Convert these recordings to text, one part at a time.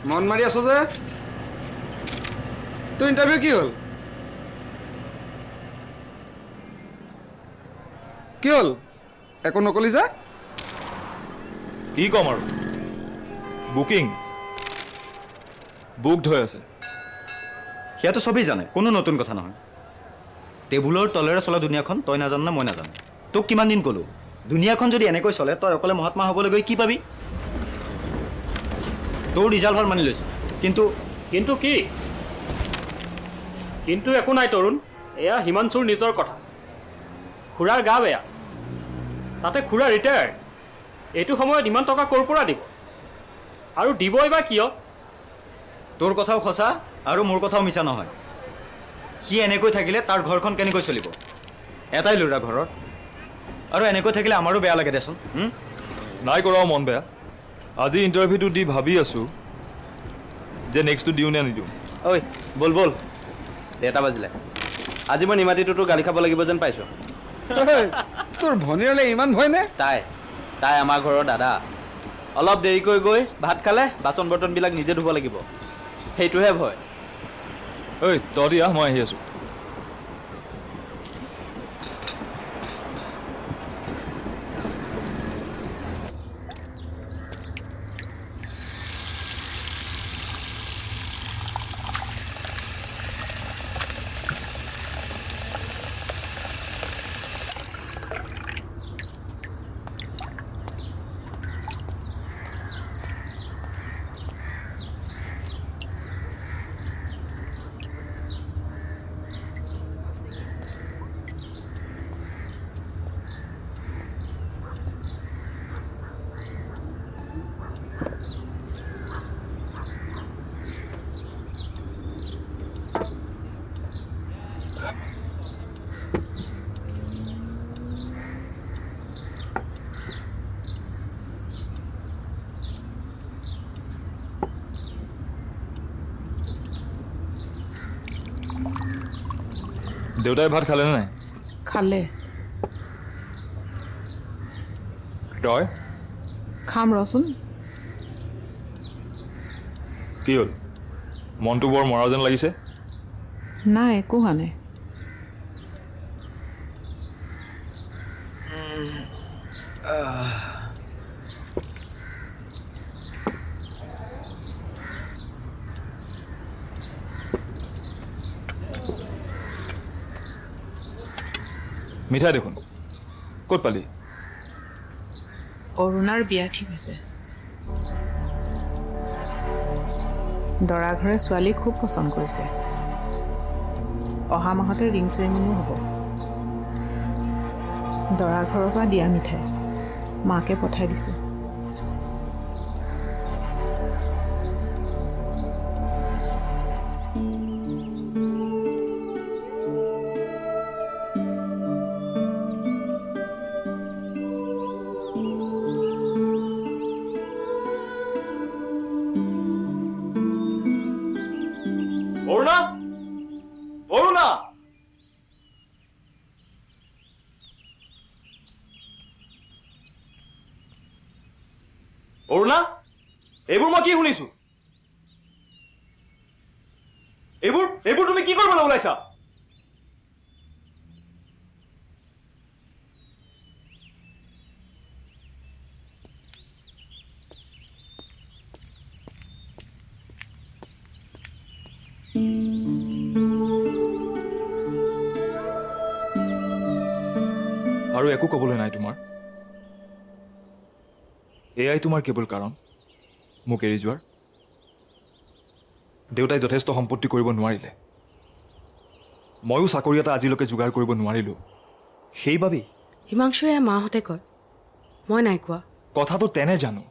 মন মাৰি আছ যে তোৰ ইণ্টাৰভিউ কি হ'ল একো নকলি যে কি কম আৰু বুকিং বুকড হৈ আছে সেয়াতো চবেই জানে কোনো নতুন কথা নহয় টেবুলৰ তলেৰে চলা দুনিয়াখন তই নাজান না মই নাজানো তোক কিমান দিন ক'লো দুনিয়াখন যদি এনেকৈ চলে তই অকলে মহাত্মা হ'বলৈ গৈ কি পাবি তোৰ ৰিজাল্ট ভাল মানি লৈছোঁ কিন্তু কি কিন্তু একো নাই তৰুণ এয়া হিমাংশুৰ নিজৰ কথা খুৰাৰ গা বেয়া তাতে খুৰা ৰিটায়াৰ এইটো সময়ত ইমান টকা ক'ৰ পৰা দিব আৰু দিবই বা কিয় তোৰ কথাও সঁচা আৰু মোৰ কথাও মিছা নহয় সি এনেকৈ থাকিলে তাৰ ঘৰখন কেনেকৈ চলিব এটাই ল'ৰা ঘৰত আৰু এনেকৈ থাকিলে আমাৰো বেয়া লাগে দেচোন নাই কৰাও মন বেয়া আজি ইণ্টাৰভিউটো দি ভাবি আছোঁ যে নেক্সটটো দিওঁ নে নিদিওঁ ঐ বল বল 8টা বাজিলে আজি মই নিমাতিটোতো গালি খাব লাগিব যেন পাইছোঁ তোৰ ভনীৰলৈ ইমান ভয় নে তাই আমাৰ ঘৰৰ দাদা অলপ দেৰিকৈ গৈ ভাত খালে বাচন বৰ্তনবিলাক নিজে ধুব লাগিব সেইটোহে ভয় ঐ তই দিয়া মই আহি আছোঁ দেউতাই ভাত খালেনে নাই খালে তই খাম ৰচোন কি হ'ল মনটো বৰ মৰা যেন লাগিছে নাই একো হোৱা নাই মিঠাই দেখোন ক'ত পালি অৰুণাৰ বিয়া ঠিক হৈছে দৰা ঘৰে ছোৱালী খুব পচন্দ কৰিছে অহা মাহতে ৰিং চেৰিমনিও হ'ব দৰা ঘৰৰ পৰা দিয়া মিঠাই মাকে পঠাই দিছে অৰুণা অৰুণা অৰুণা এইবোৰ মই কি শুনিছোঁ এইবোৰ তুমি কি কৰিবলৈ ওলাইছা আৰু একো ক'বলৈ নাই তোমাৰ এয়াই তোমাৰ কেৱল কাৰণ মোক এৰি যোৱাৰ দেউতাই যথেষ্ট সম্পত্তি কৰিব নোৱাৰিলে ময়ো চাকৰি এটা আজিলৈকে যোগাৰ কৰিব নোৱাৰিলোঁ সেইবাবেই হিমাংশুৱে মাহঁতে কয় মই নাই কোৱা কথাটো তেনে জানো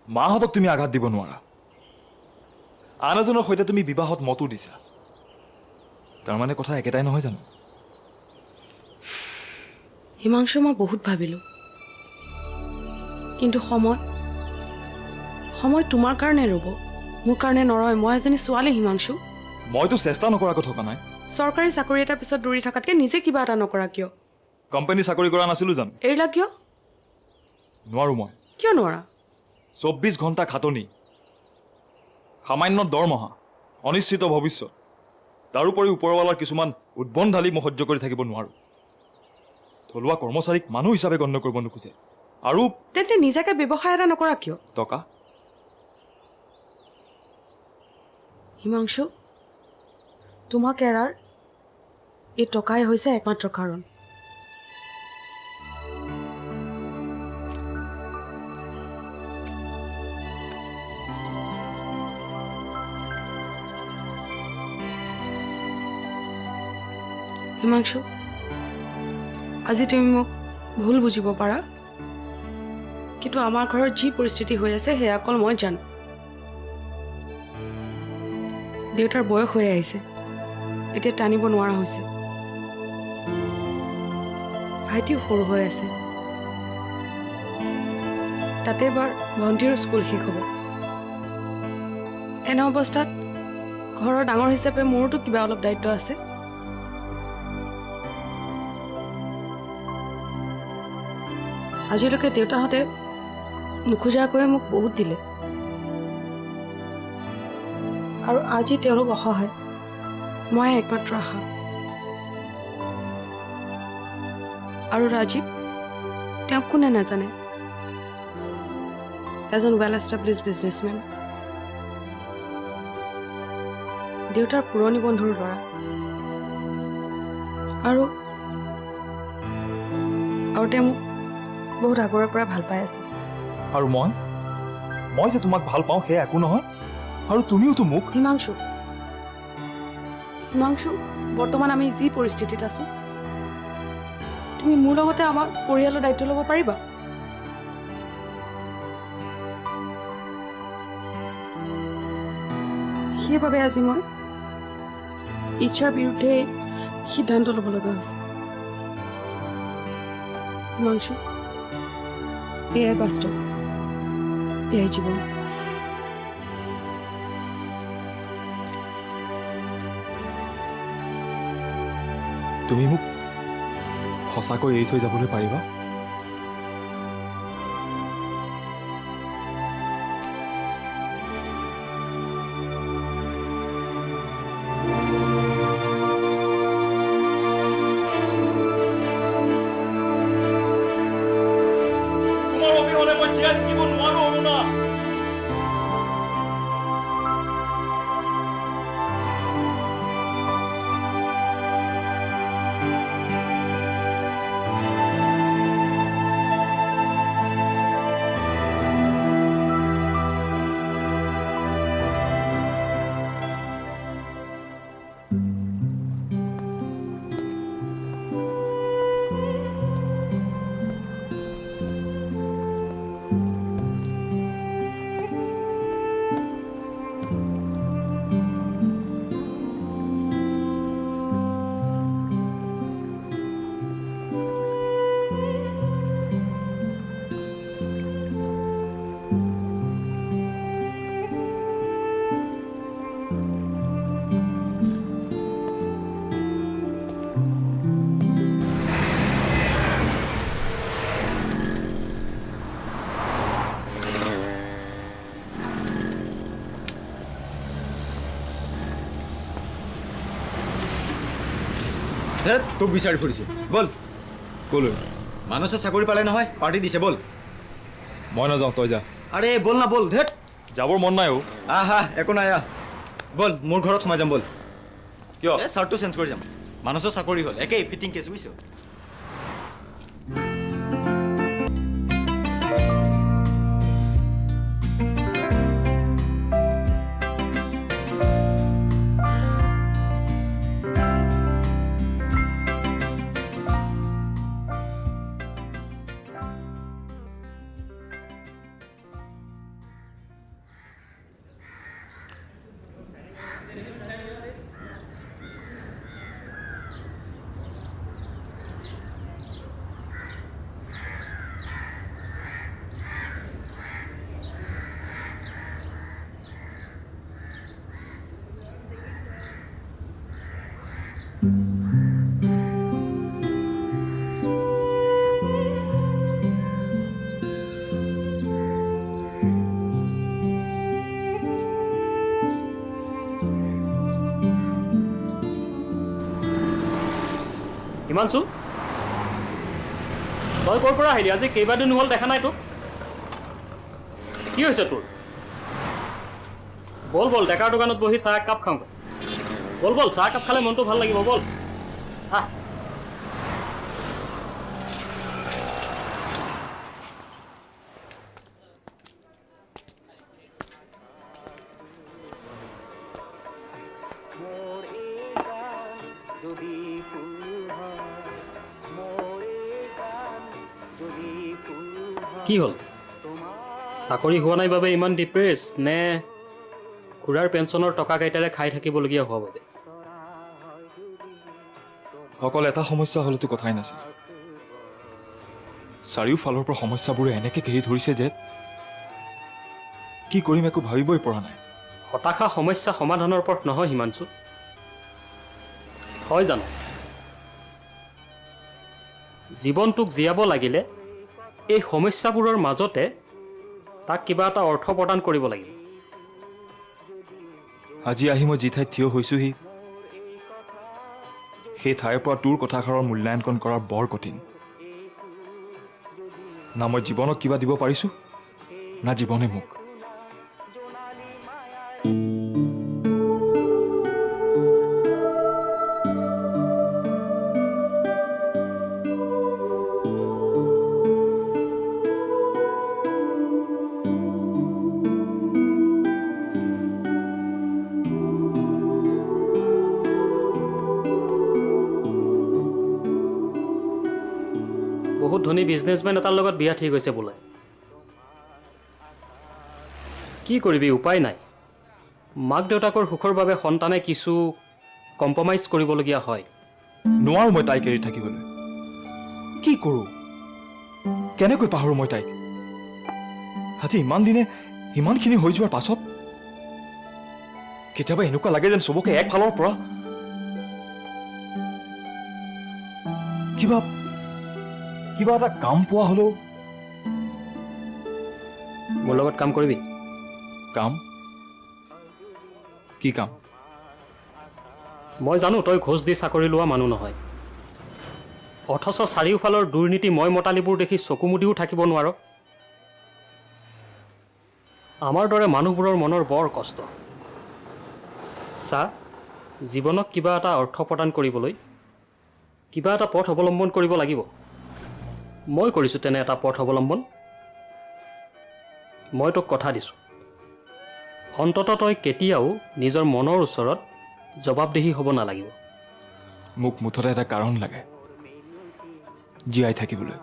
মাহঁতক তুমি আঘাত দিব নোৱাৰা আন এজনৰ সৈতে তুমি বিবাহত মতো দিছা তাৰমানে কথা একেটাই নহয় জানো হিমাংশু মই বহুত ভাবিলোঁ কিন্তু সময় তোমাৰ কাৰণে ৰ'ব মোৰ কাৰণে নৰয় মই এজনী ছোৱালী হিমাংশু মইতো চেষ্টা নকৰা কথা কোৱা নাই চৰকাৰী চাকৰি এটা পিছত দৌৰি থকাতকৈ নিজে কিবা এটা নকৰা কিয় কোম্পানী চাকৰি কৰা নাছিলোঁ জানো এৰিলা কিয় নোৱাৰোঁ মই কিয় নোৱাৰা 24 ঘণ্টা খাটনি, সামান্য দৰমহা, অনিশ্চিত ভৱিষ্যত, তাৰোপৰি ওপৰৱালাৰ কিছুমান উদ্বন্ধ মই সহ্য কৰি থাকিব নোৱাৰোঁ। থলুৱা কৰ্মচাৰীক মানুহ হিচাপে গণ্য কৰিব নোখোজে। আৰু তেন্তে নিজাকে ব্যৱসায় এটা নকৰা কিয়? টকা, হিমাংশু, তোমাক এৰাৰ এই টকাই হৈছে একমাত্ৰ কাৰণ। হিমাংশু, আজি তুমি মোক ভুল বুজিব পাৰা, কিন্তু আমাৰ ঘৰত যি পৰিস্থিতি হৈ আছে সেয়া অকল মই জানো। দেউতাৰ বয়স হৈ আহিছে, এতিয়া টানিব নোৱাৰা হৈছে। ভাইটিও সৰু হৈ আছে, তাতে এবাৰ ভণ্টিৰো স্কুল শেষ হ'ব। এনে অৱস্থাত ঘৰৰ ডাঙৰ হিচাপে মোৰোতো কিবা অলপ দায়িত্ব আছে। আজিলৈকে দেউতাহঁতে নোখোজাকৈয়ে মোক বহুত দিলে, আৰু আজি তেওঁলোক অসহায়, মই একমাত্ৰ আশা। আৰু ৰাজীৱ, তেওঁক কোনে নাজানে, এজন ৱেল এষ্টাব্লিছ বিজনেছমেন, দেউতাৰ পুৰণি বন্ধুৰ ল'ৰা, আৰু তেওঁ মোক বহুত আগৰৰ পৰা ভাল পাই আছে। আৰু মই যে তোমাক ভাল পাওঁ সেয়া একো নহয়, আৰু তুমিওতো মোক। হিমাংশু, বৰ্তমান আমি যি পৰিস্থিতিত আছো, তুমি মোৰ লগতে আমাৰ পৰিয়ালৰ দায়িত্ব ল'ব পাৰিবা? সেইবাবে আজি মই ইচ্ছাৰ বিৰুদ্ধে সিদ্ধান্ত ল'ব লগা হৈছে। হিমাংশু, এয়াই বাস্তৱ, এয়াই জীৱন। তুমি মোক সঁচাকৈ এৰি থৈ যাবলৈ পাৰিবা? তোমাৰ অবিহনে মই জীয়াই থাকিব নোৱাৰো, অৰুণা। তোক বিচাৰি ফুৰিছোঁ, ব'ল। ক'লৈ? মানুহে চাকৰি পালে নহয়, পাৰ্টি দিছে, ব'ল। মই নাযাওঁ, তই যা। আৰে ব'ল না, ব'ল। ধেত, যাবৰ মন নাই। আহা, একো নাই, আহ ব'ল, মোৰ ঘৰত সোমাই যাম, ব'ল। কিয়? এই চাৰ্টটো চেঞ্জ কৰি যাম। মানুহে চাকৰি হ'ল, একেই ফিটিং কেছ, বুজিছ? হিমাংশু তই ক'ৰ পৰা আহিলি আজি কেইবাদিন হ'ল দেখা নাই তোক কি হৈছে তোৰ বল বল ডেকাৰ দোকানত বহি চাহ একাপ খাওঁ বল বল চাহ একাপ খালে মনটো ভাল লাগিব বল আহ কি হ'ল চাকৰি হোৱা নাই বাবে ইমান ডিপ্ৰেছ নে খুৰাৰ পেঞ্চনৰ টকা কেইটাৰে খাই থাকিবলগীয়া হোৱা বাবে অকল এটা সমস্যা হ'লেতো কথাই নাছিল চাৰিওফালৰ পৰা সমস্যাবোৰে এনেকৈ ঘেৰি ধৰিছে যে কি কৰিম একো ভাবিবই পৰা নাই হতাশা সমস্যা সমাধানৰ পথ নহয় হিমাংশু হয় জানো জীৱনটোক জীয়াব লাগিলে এই সমস্যাবোৰৰ মাজতে তাক কিবা এটা অৰ্থ প্ৰদান কৰিব লাগিব আজি আহি মই যি ঠাইত থিয় হৈছোহি সেই ঠাইৰ পৰা তোৰ কথাষাৰৰ মূল্যাংকন কৰাৰ বৰ কঠিন না মই জীৱনক কিবা দিব পাৰিছোঁ না জীৱনে মোক বহুত ধনী বিজনেছমেন এটাৰ লগত বিয়া ঠিক হৈছে বোলে কি কৰিবি উপায় নাই মাক দেউতাকৰ সুখৰ বাবে সন্তানে কিছু কম্প্ৰমাইজ কৰিবলগীয়া হয় নোৱাৰোঁ মই তাইক এৰি থাকিবলৈ কি কৰোঁ কেনেকৈ পাহৰোঁ মই তাইক আজি ইমান দিনে ইমানখিনি হৈ যোৱাৰ পাছত কেতিয়াবা এনেকুৱা লাগে যেন চবকে একফালৰ পৰা কিবা এটা কাম পোৱা হ'লেও মোৰ লগত কাম কৰিবি কাম কি কাম মই জানো তই ঘোষ দি চাকৰি লোৱা মানুহ নহয় অথচ চাৰিওফালৰ দুৰ্নীতি মই মতালিবোৰ দেখি চকু মুদিও থাকিব নোৱাৰ আমাৰ দৰে মানুহবোৰৰ মনৰ বৰ কষ্ট চা জীৱনক কিবা এটা অৰ্থ প্ৰদান কৰিবলৈ কিবা এটা পথ অৱলম্বন কৰিব লাগিব মই কৰিছোঁ তেনে এটা পথ অৱলম্বন মই তোক কথা দিছোঁ অন্ততঃ তই কেতিয়াও নিজৰ মনৰ ওচৰত জবাবদিহি হ'ব নালাগিব মোক মুঠতে এটা কাৰণ লাগে জীয়াই থাকিবলৈ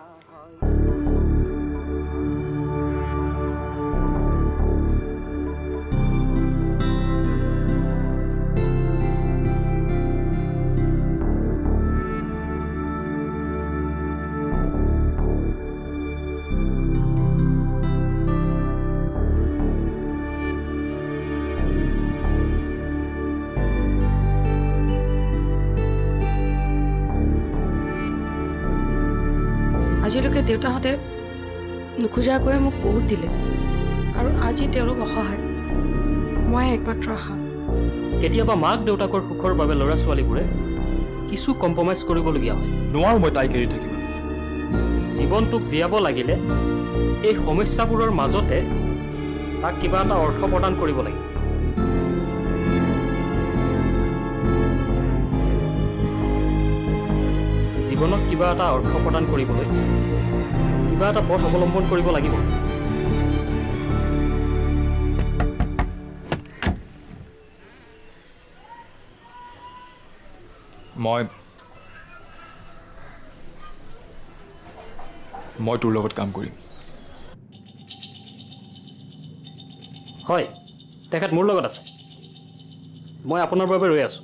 আজিলৈকে দেউতাহঁতে নোখোজাকৈয়ে মোক বহুত দিলে আৰু আজি তেওঁলোক অসহায় মই একমাত্ৰ আশা কেতিয়াবা মাক দেউতাকৰ সুখৰ বাবে ল'ৰা ছোৱালীবোৰে কিছু কম্প্ৰমাইজ কৰিবলগীয়া হয় নোৱাৰোঁ মই তাইক এৰি থাকিবলৈ জীৱনটোক জীয়াব লাগিলে এই সমস্যাবোৰৰ মাজতে তাক কিবা এটা অৰ্থ প্ৰদান কৰিব লাগিব জীৱনক কিবা এটা অৰ্থ প্ৰদান কৰিবলৈ কিবা এটা পথ অৱলম্বন কৰিব লাগিব মই তোৰ লগত কাম কৰিম হয় তেখেত মোৰ লগত আছে মই আপোনাৰ বাবে ৰৈ আছোঁ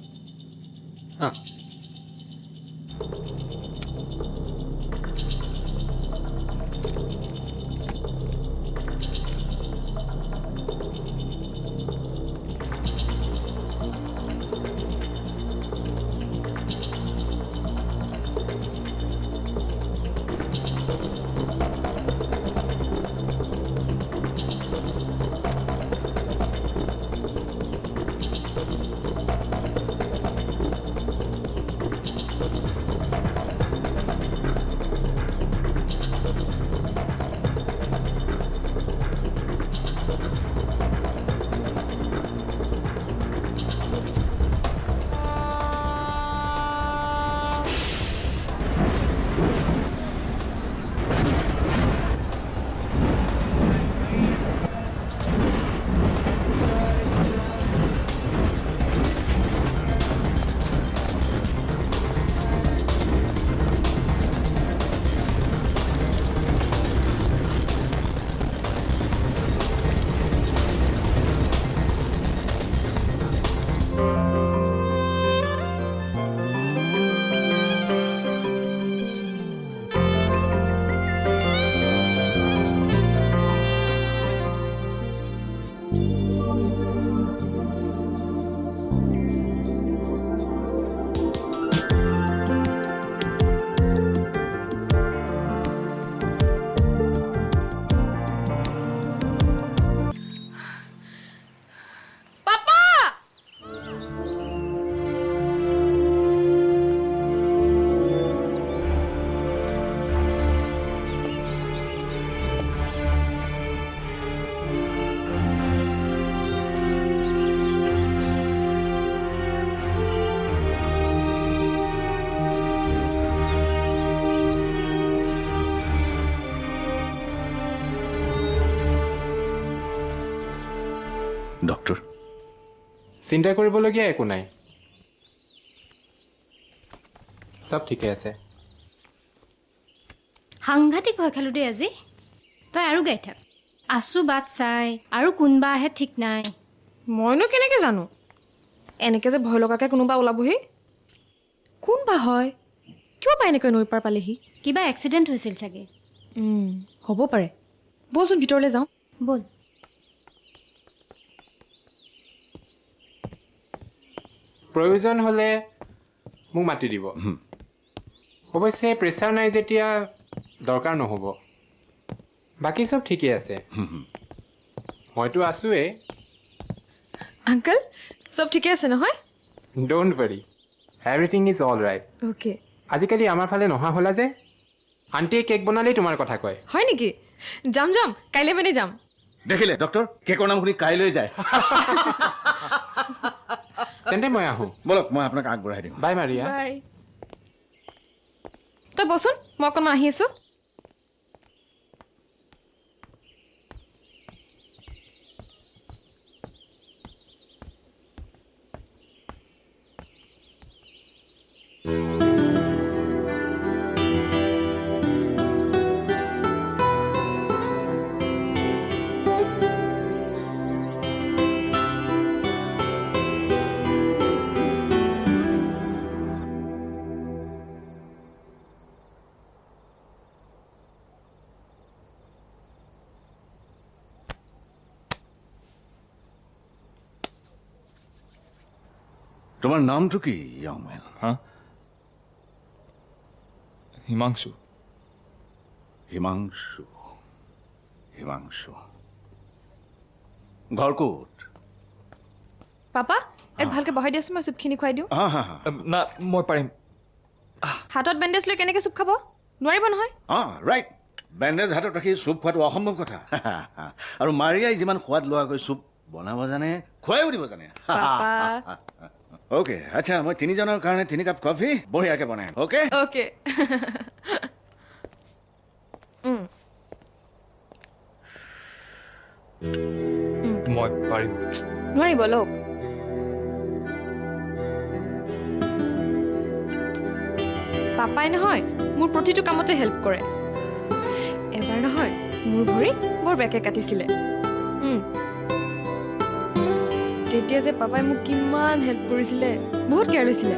ডক্টৰ চিন্তা কৰিবলগীয়া একো নাই চব ঠিকে আছে সাংঘাতিক ভয় খালোঁ দেই আজি তই আৰু গাই থাক আছোঁ বাট চাই আৰু কোনবা আহে ঠিক নাই মইনো কেনেকৈ জানো এনেকৈ যে ভয় লগাকৈ কোনোবা ওলাবহি কোনবা হয় কিয় বা এনেকৈ নৈ পাৰ পালেহি কিবা এক্সিডেণ্ট হৈছিল চাগে হ'ব পাৰে ব'লচোন ভিতৰলৈ যাওঁ ব'ল প্ৰয়োজন হ'লে মোক মাতি দিব অৱশ্যে প্ৰেছাৰ নাই যেতিয়া দৰকাৰ নহ'ব বাকী চব ঠিকেই আছে মইতো আছোৱেই আংকল চব ঠিকে আছে নহয় don't worry everything is all right okay আজিকালি আমাৰ ফালে নহা হ'লা যে আণ্টিয়ে কেক বনালেই তোমাৰ কথা কয় হয় নেকি যাম যাম কাইলৈ মানে যাম দেখিলে ডক্টৰ কেকৰ নাম শুনি কাইলৈ যায় তেন্তে মই আহোঁ বলক মই আপোনাক আগবঢ়াই দিম বাই মাৰিয়া বাই তই বচোন মই অকণমান আহি আছোঁ তোমাৰ নামটো কি ইয়ং মেন হা হিমাংশু হিমাংশু হিমাংশু ঘৰ ক'ত পাপা এক ভালকৈ বহাই দিয়াচোন মই চুপখিনি খুৱাই দিওঁ হা হা হা না মই পাৰিম হাতত বেণ্ডেজ লৈ কেনেকৈ চুপ খাব নোৱাৰিব নহয় ৰাইট বেণ্ডেজ হাতত ৰাখি চুপ খোৱাটো অসম্ভৱ কথা আৰু মাৰিয়াই যিমান সোৱাদ লোৱাকৈ চুপ বনাব জানে খুৱাইও দিব জানে অ'কে আচ্ছা মই তিনিজনৰ কাৰণে 3 কাপ কফি বঢ়িয়াকৈ বনাই অ'কে অ'কে মই পাৰিম নোৱাৰিব লওক পাপাই নহয় মোৰ প্ৰতিটো কামতে হেল্প কৰে এবাৰ নহয় মোৰ ভৰি বৰ বেকে কাটিছিলে তেতিয়া যে পাপাই মোক কিমান হেল্প কৰিছিলে বহুত কেয়াৰ লৈছিলে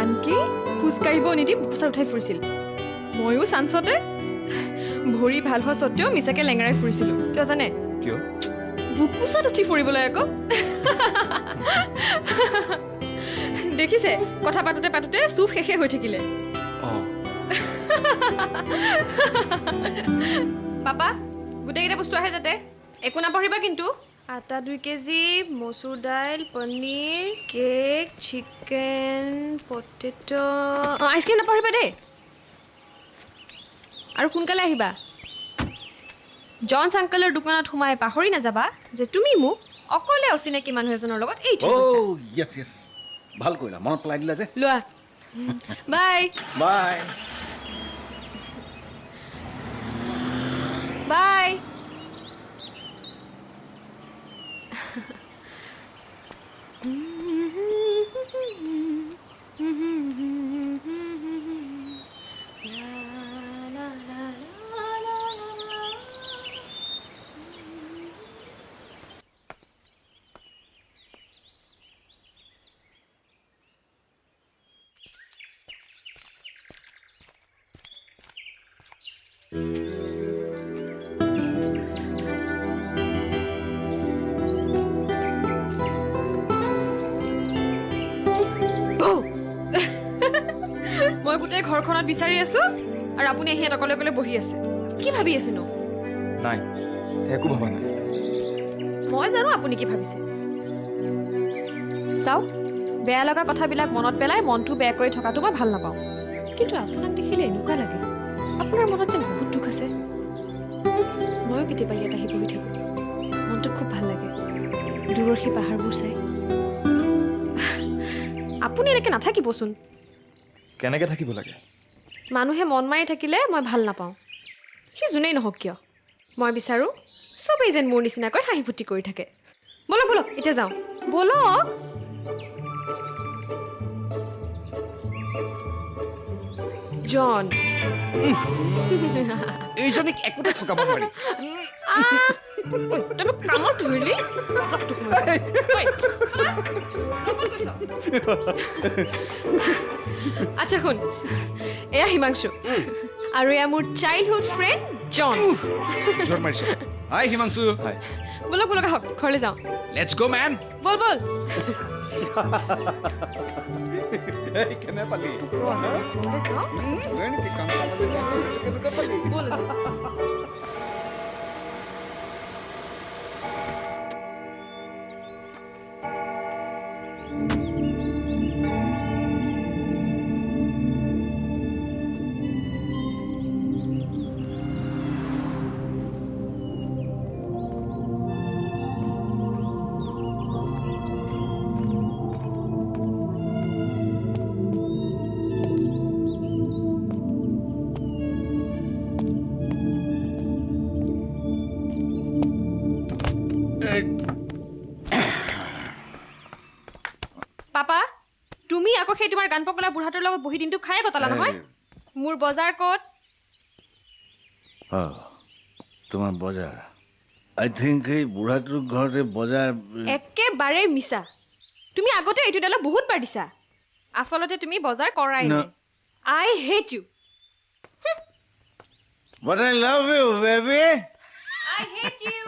আনকি খোজকাঢ়িব নিদি বুকুচাত উঠাই ফুৰিছিল ময়ো চান্সতে ভৰি ভাল হোৱা স্বত্তেও মিছাকৈ লেঙেৰাই ফুৰিছিলোঁ কিয় জানে কিয় বুকুচাত উঠি ফুৰিবলৈ আকৌ দেখিছে কথা পাতোতে পাতোতে চুপ শেষে হৈ থাকিলে অঁ পাপা গোটেইকেইটা বস্তু আহে যাতে একো নাপাহৰিবা কিন্তু আটা 2 কেজি মচুৰ দাইল paneer cake chicken potato ice cream নাপাহৰিবা দেই আৰু সোনকালে আহিবা জনছ আংকলৰ দোকানত সোমাই পাহৰি নাযাবা যে তুমি মোক অকলে অচিনাকি মানুহ এজনৰ লগত এই য়েছ য়েছ ভাল কৰিলা মনত পেলাই দিলা যে লোৱা বাই বাই বাই মই গোটেই ঘৰখনত বিচাৰি আছো আৰু আপুনি আহি অকলে অকলে বহি আছে কি ভাবি আছে নো নাই একো ভবা নাই মই জানো আপুনি কি ভাবিছে চাওক বেয়া লগা কথাবিলাক মনত পেলাই মনটো বেয়া কৰি থকাটো মই ভাল নাপাওঁ কিন্তু আপোনাক দেখিলে এনেকুৱা লাগে আপোনাৰ মনত যেন বহুত দুখ আছে ময়ো কেতিয়াবা ইয়াত আহি বহি থাকোঁ মনটো খুব ভাল লাগে দূৰৰ সেই পাহাৰবোৰ চাই আপুনি এনেকৈ নাথাকিবচোন কেনেকৈ থাকিব লাগে মানুহে মন মাৰি থাকিলে মই ভাল নাপাওঁ সি যোনেই নহওক কিয় মই বিচাৰোঁ চবেই যেন মোৰ নিচিনাকৈ হাঁহি ফূৰ্তি কৰি থাকে বলক বলক এতিয়া যাওঁ বলক জন এইজনীক একোতে ঠকাব নোৱাৰি ঐ তই মোক কামত ধৰিলি আচ্ছা শুন এয়া হিমাংশু আৰু এয়া মোৰ চাইল্ডহুড ফ্ৰেণ্ড জন জোৰ মাৰিছো হাই হিমাংশু হাই বলক বলক আহক ঘৰলৈ যাওঁ লেটছ গো মেন বল বল কেনে পালি ঘৰলৈ যাওঁ হয় নেকি কাম চামাজি কেনেকুৱা পালি বল পাপা তুমি আকৌ সেই তোমাৰ গান পকলা বুঢ়াটোৰ লগত বহি দিনটো খাই কটালা নহয় মোৰ বজাৰ ক'ত তোমাৰ বজাৰ আই থিংক এই বুঢ়াটোৰ ঘৰতে বজাৰ একেবাৰে মিছা তুমি আগতে এইটো ডালত বহুত বাৰ দিছা আচলতে তুমি বজাৰ কৰাই নাই I hate you But I love you, baby. I hate you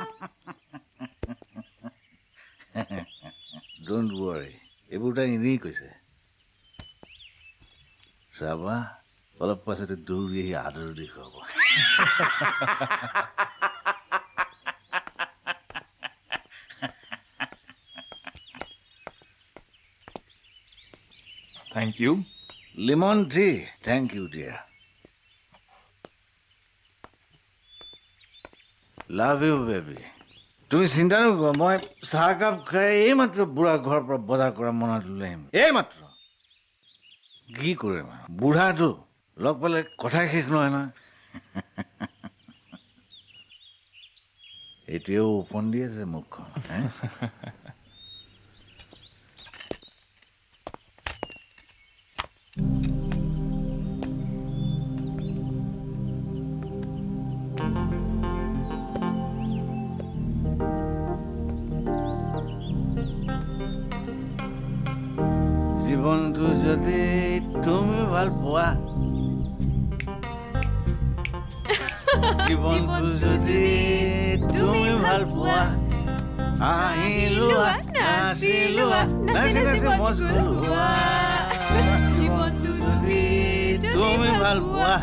Don't worry. এইবোৰ তাই এনেই কৈছে চাবা অলপ পাছতে দৌৰি আহি আদৰ দেখুৱাব thank you lemon tea thank you dear love you baby তুমি চিন্তা নকৰা মই চাহকাপ খাই এইমাত্ৰ বুঢ়া ঘৰৰ পৰা বজাৰ কৰা মনত লৈ আহিম এইমাত্ৰ কি কৰিম বুঢ়াটো লগ পালে কথাই শেষ নহয় নহয় এতিয়াও ওপন দি আছে মুখখন জীৱনটো যদি তুমি ভাল পোৱা জীৱনটো যদি তুমি ভাল পোৱা আহিলোৱা নাচিলোৱা নাচি নাচি মজ কৰোৱা জীৱনটো যদি তুমি ভাল পোৱা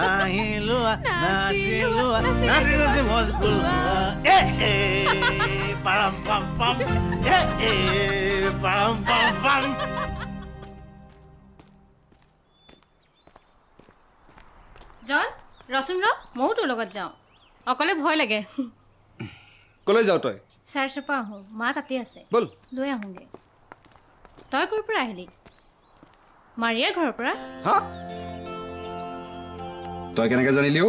আহিলোৱা নাচিলোৱা নাচি নাচি মজ কৰোৱা পাৰাম পাম পাম পাৰাম পাম পাম জন ৰচোন ৰ ময়ো তোৰ লগত যাওঁ অকলে ভয় লাগে কলৈ যাওঁ তই চাৰ্চৰ পৰা আহোঁ মা তাতে আছে বল লৈ আহোঁগৈ তই ক'ৰ পৰা আহিলি মাৰিয়াৰ ঘৰৰ পৰা হা তই কেনেকৈ জানিলি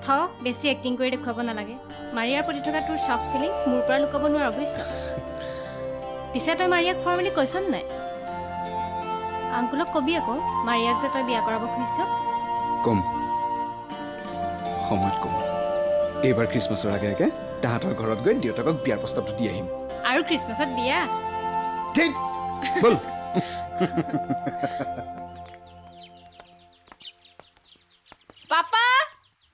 থ বেছি এক্টিং কৰি দেখুৱাব নালাগে মাৰিয়াৰ প্ৰতি থকা তোৰ চফ্ট ফিলিংছ মোৰ পৰা লুকাব নোৱাৰ অৱশ্য পিছে তই মাৰিয়াক ফৰ্মেলি কৈছ নাই আংকুলক কবি আকৌ মাৰিয়াক যে তই বিয়া কৰাব খুজিছ কম সময়ত কম এইবাৰ খ্ৰীষ্টমাছৰ আগে আগে তাহাঁতৰ ঘৰত গৈ দেউতাকক বিয়াৰ প্ৰস্তাৱটো দি আহিম আৰু খ্ৰীষ্টমাছত বিয়া ঠিক বল পাপা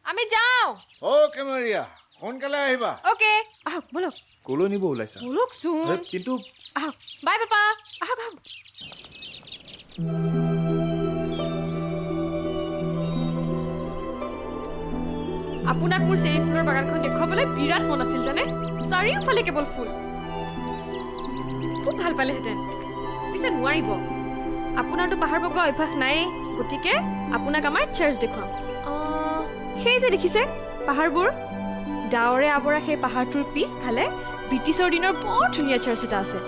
আমি যাওঁ অ'কে মাৰিয়া সোনকালে আহিবা ওকে আহক বলক ক'লৈ নিব ওলাইছা বলকচোন কিন্তু আহক বাই পাপা আহক আহক আপোনাক মোৰ চেৰী ফুলৰ বাগানখন দেখুৱাবলৈ বিৰাট মন আছিল জানে চাৰিওফালে কেৱল ফুল খুব ভাল পালেহেঁতেন পিছে নোৱাৰিব আপোনাৰতো পাহাৰ বগোৱা অভ্যাস নাই গতিকে আপোনাক আমাৰ চাৰ্চ দেখুৱাম সেই যে দেখিছে পাহাৰবোৰ ডাৱৰে আৱৰা সেই পাহাৰটোৰ পিছফালে ব্ৰিটিছৰ দিনৰ বৰ ধুনীয়া চাৰ্চ এটা আছে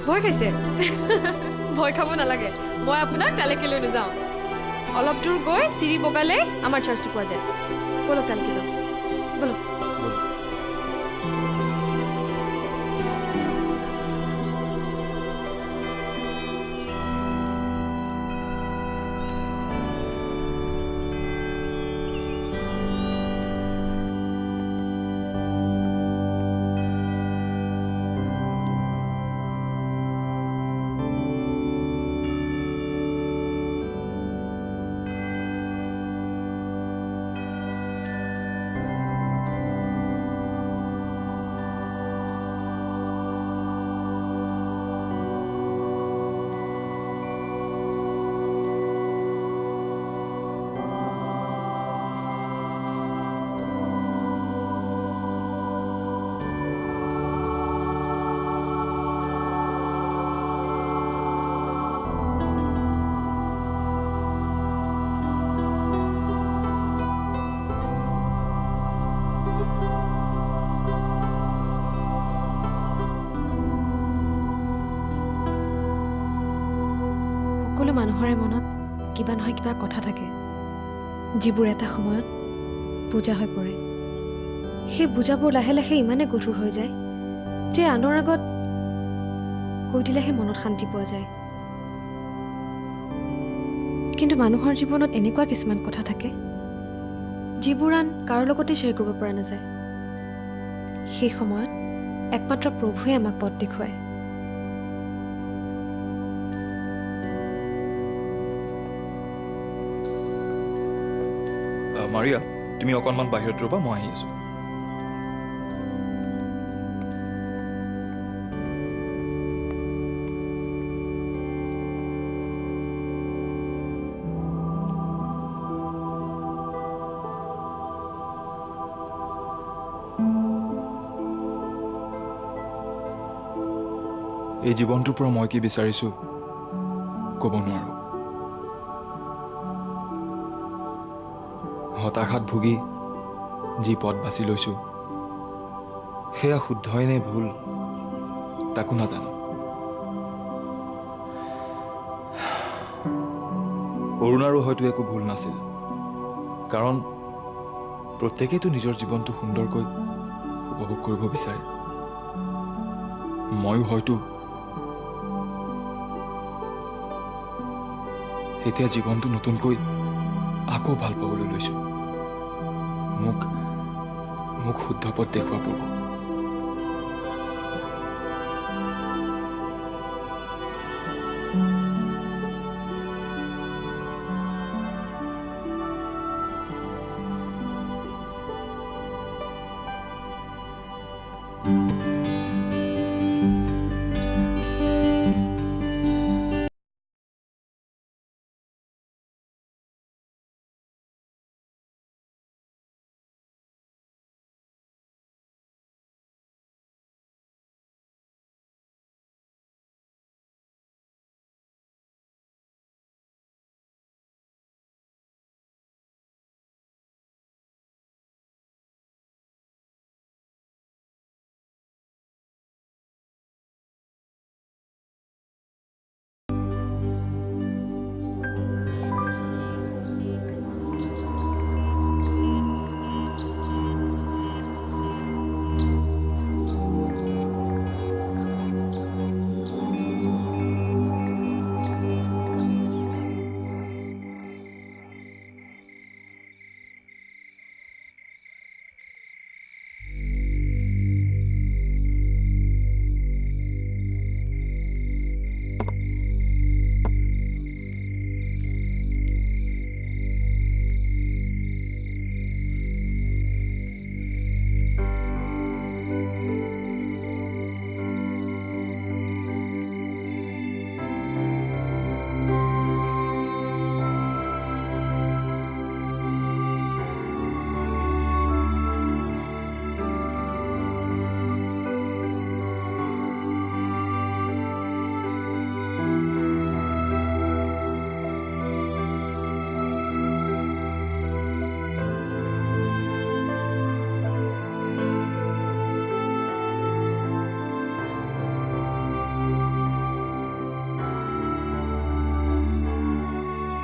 ভয় খাইছে ভয় খাব নালাগে মই আপোনাক তালৈকে লৈ নাযাওঁ অলপ দূৰ গৈ চিৰি বগালে আমাৰ চাৰ্চটো পোৱা যায় বলক তালৈকে যাওঁ বলক মানুহৰে মনত কিবা নহয় কিবা কথা থাকে যিবোৰ এটা সময়ত বুজা হৈ পৰে সেই বুজাবোৰ লাহে লাহে ইমানে গধুৰ হৈ যায় যে আনৰ আগত কৈ দিলেহে মনত শান্তি পোৱা যায় কিন্তু মানুহৰ জীৱনত এনেকুৱা কিছুমান কথা থাকে যিবোৰ আন কাৰো লগতে শ্বেয়াৰ কৰিব পৰা নাযায় সেই সময়ত একমাত্ৰ প্ৰভুৱে আমাক পথ দেখুৱায় মাৰিয়া তুমি অকণমান বাহিৰত ৰ'বা মই আহি আছোঁ এই জীৱনটোৰ পৰা মই কি বিচাৰিছোঁ ক'ব নোৱাৰোঁ হতাশাত ভুগি যি পথ বাছি লৈছোঁ সেয়া শুদ্ধই নে ভুল তাকো নাজানো অৰুণাৰো হয়তো একো ভুল নাছিল কাৰণ প্ৰত্যেকেইতো নিজৰ জীৱনটো সুন্দৰকৈ উপভোগ কৰিব বিচাৰে ময়ো হয়তো এতিয়া জীৱনটো নতুনকৈ আকৌ ভাল পাবলৈ লৈছোঁ মোক শুদ্ধ পথ দেখুওৱা প্ৰভু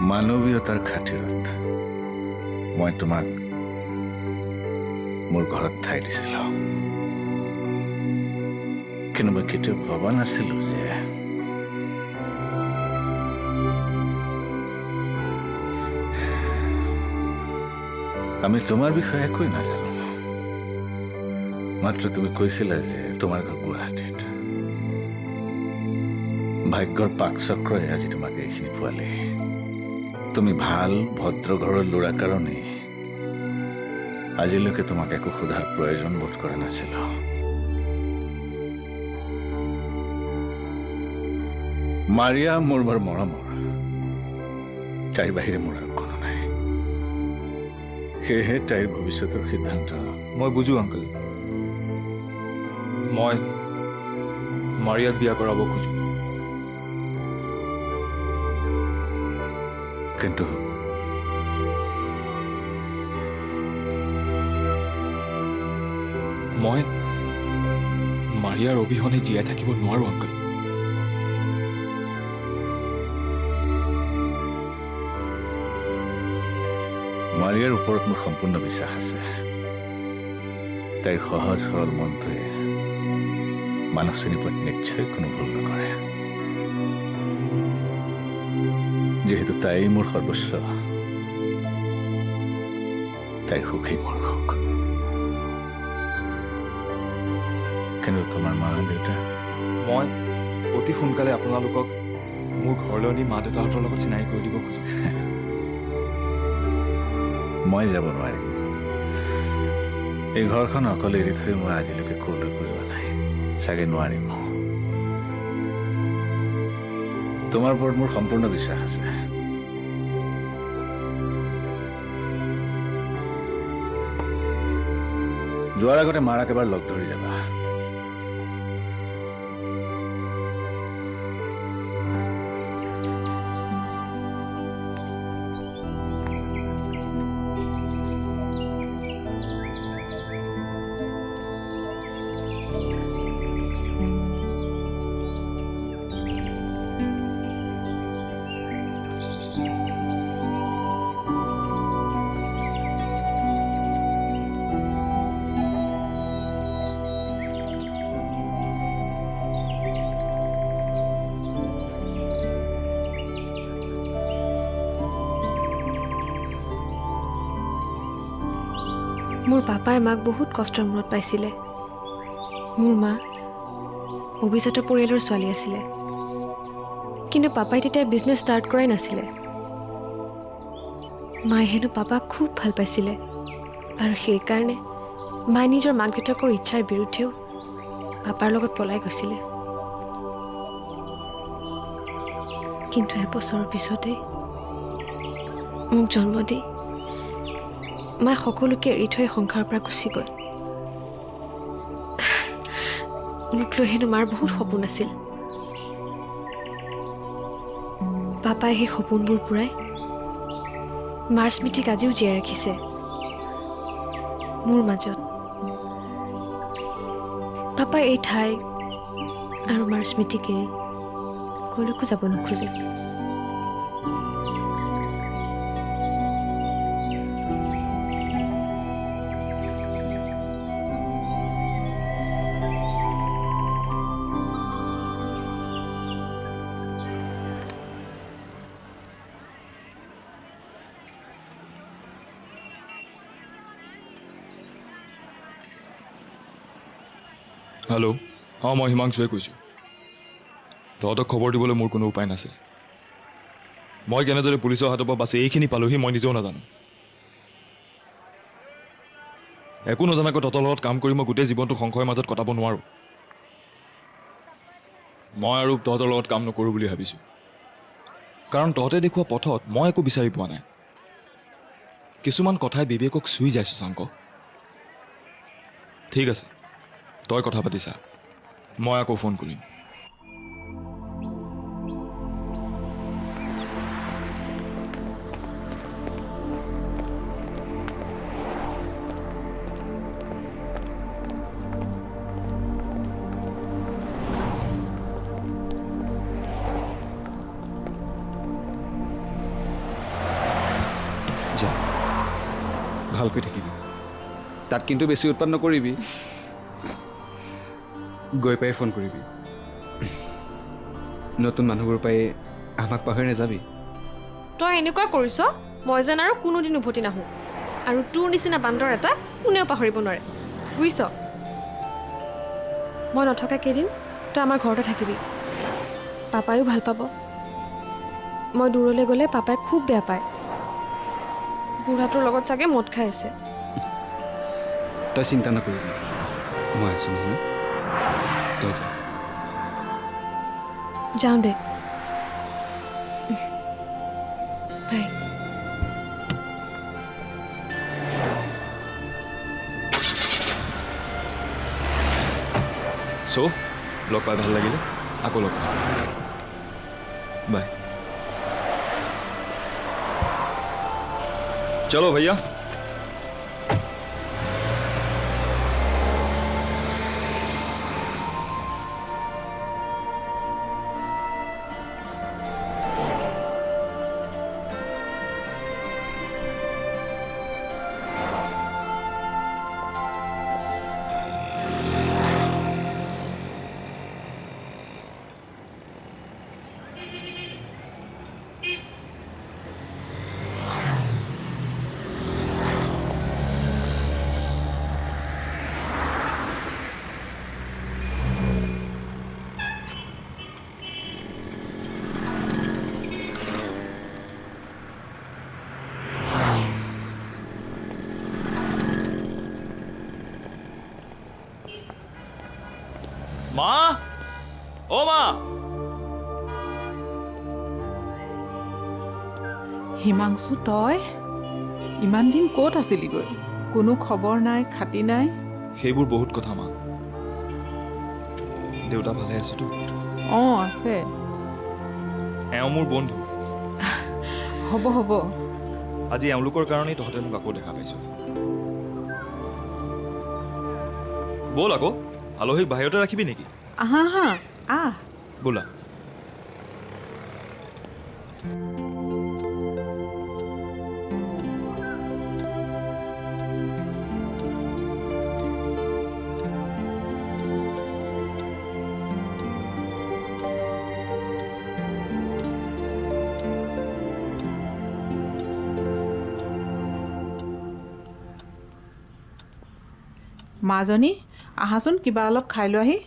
মানৱীয়তাৰ খাতিৰত মই তোমাক মোৰ ঘৰত ঠাই দিছিলোঁ কিন্তু মই কেতিয়াও ভবা নাছিলোঁ যে আমি তোমাৰ বিষয়ে একোৱেই নাজানো মাত্ৰ তুমি কৈছিলা যে তোমাৰ ঘৰ গুৱাহাটীত ভাগ্যৰ পাকচক্ৰই আজি তোমাক এইখিনি পোৱালে তুমি ভাল ভদ্ৰ ঘৰৰ ল'ৰা কাৰণে আজিলৈকে তোমাক একো সোধাৰ প্ৰয়োজন বোধ কৰা নাছিলো মাৰিয়া মোৰ বৰ মৰমৰ তাইৰ বাহিৰে মোৰ আৰু কোনো নাই সেয়েহে তাইৰ ভৱিষ্যতৰ সিদ্ধান্ত মই বুজো আংকল মই মাৰিয়াক বিয়া কৰাব খোজো কিন্তু মই মাৰিয়াৰ অবিহনে জীয়াই থাকিব নোৱাৰো আংকল মাৰিয়াৰ ওপৰত মোৰ সম্পূৰ্ণ বিশ্বাস আছে। তাইৰ সহজ সৰল মনটোৱে মানৱ চিনি পোৱাত নিশ্চয় কোনো ভুল নকৰে। যিহেতু তাই মোৰ সৰ্বস্ব, তাইৰ সুখেই মোৰ সুখ। কিন্তু তোমাৰ মা দেউতা? মই অতি সোনকালে আপোনালোকক মোৰ ঘৰলৈ নি মা দেউতাহঁতৰ লগত চিনাকি কৰি দিব খোজোঁ। মই যাব নোৱাৰিম। এই ঘৰখন অকলে এৰি থৈ মই আজিলৈকে ক'লৈকো যোৱা নাই, চাগে নোৱাৰিম। তোমাৰ ওপৰত মোৰ সম্পূৰ্ণ বিশ্বাস আছে। যোৱাৰ আগতে মাৰাক এবাৰ লগ ধৰি যাবা। মোৰ পাপাই মাক বহুত কষ্টৰ মূৰত পাইছিলে। মোৰ মা অভিজাত পৰিয়ালৰ ছোৱালী আছিলে, কিন্তু পাপাই তেতিয়া বিজনেছ ষ্টাৰ্ট কৰাই নাছিলে। মায়ে হেনো পাপাক খুব ভাল পাইছিলে, আৰু সেইকাৰণে মায়ে নিজৰ মাক দেউতাকৰ ইচ্ছাৰ বিৰুদ্ধেও পাপাৰ লগত পলাই গৈছিলে। কিন্তু এবছৰৰ পিছতে মোক জন্ম দি মায়ে সকলোকে এৰি থৈ সংসাৰৰ পৰা গুচি গ'ল। মোক লৈ হেনো মাৰ বহুত সপোন আছিল। পাপাই সেই সপোনবোৰ পূৰাই মাৰ স্মৃতিক আজিও জীয়াই ৰাখিছে মোৰ মাজত। পাপাই এই ঠাই আৰু মাৰ স্মৃতিক এৰি কলৈকো যাব নোখোজে। হেল্ল', মই হিমাংশুৱে কৈছোঁ। তহঁতক খবৰ দিবলৈ মোৰ কোনো উপায় নাছিল। মই কেনেদৰে পুলিচৰ হাতৰ পৰা বাছি এইখিনি পালোহি মই নিজেও নাজানো। একো নজনাকৈ তহঁতৰ লগত কাম কৰি মই গোটেই জীৱনটো সংশয়ৰ মাজত কটাব নোৱাৰোঁ। মই আৰু তহঁতৰ লগত কাম নকৰোঁ বুলি ভাবিছোঁ, কাৰণ তহঁতে দেখুওৱা পথত মই একো বিচাৰি পোৱা নাই। কিছুমান কথাই বিবেকক চুই যায় শশাংক। ঠিক আছে, তই কথা পাতিছা, মই আকৌ ফোন কৰিম। যা, ভালকৈ থাকিবি। তাত কিন্তু বেছি উৎপাত নকৰিবি। গৈ পাই ফোন কৰিবি। নতুন মানুহবোৰ পাই আমাক পাহৰি নাযাবি। তই এনেকুৱা কৰিছ, মই যেন আৰু কোনোদিন উভতি নাহোঁ। আৰু তোৰ নিচিনা বান্দৰ এটা কোনেও পাহৰিব নোৱাৰে, বুজিছ? মই নথকা কেইদিন তই আমাৰ ঘৰতে থাকিবি। পাপায়ো ভাল পাব। মই দূৰলৈ গ'লে পাপাই খুব বেয়া পায়। বুঢ়াটোৰ লগত চাগে মদ খাই আছে। তই চিন্তা নকৰিবি, মই আছোঁ নহয়। তই যা। যাওঁ দে। বাই। চ' লগ পাই ভাল লাগিলে, আকৌ লগ পাম। বাই। চলো ভैया। মা অ' মা হিমাংশু, তই ইমান দিন ক'ত আছিলিগৈ? কোনো খবৰ নাই, খাতি নাই। সেইবোৰ বহুত কথা মা। দেউতা ভালে আছেতো? অঁ, আছে। এওঁ মোৰ বন্ধু। হ'ব হ'ব। আজি এওঁলোকৰ কাৰণেই তহঁতে মোক আকৌ দেখা পাইছ। ব'ল আকৌ, আলহীক বাহিৰতে ৰাখিবি নেকি? আহা আহা, আহ। বোলা। মাজনী, আহাচোন, কিবা অলপ খাই লোৱাহি।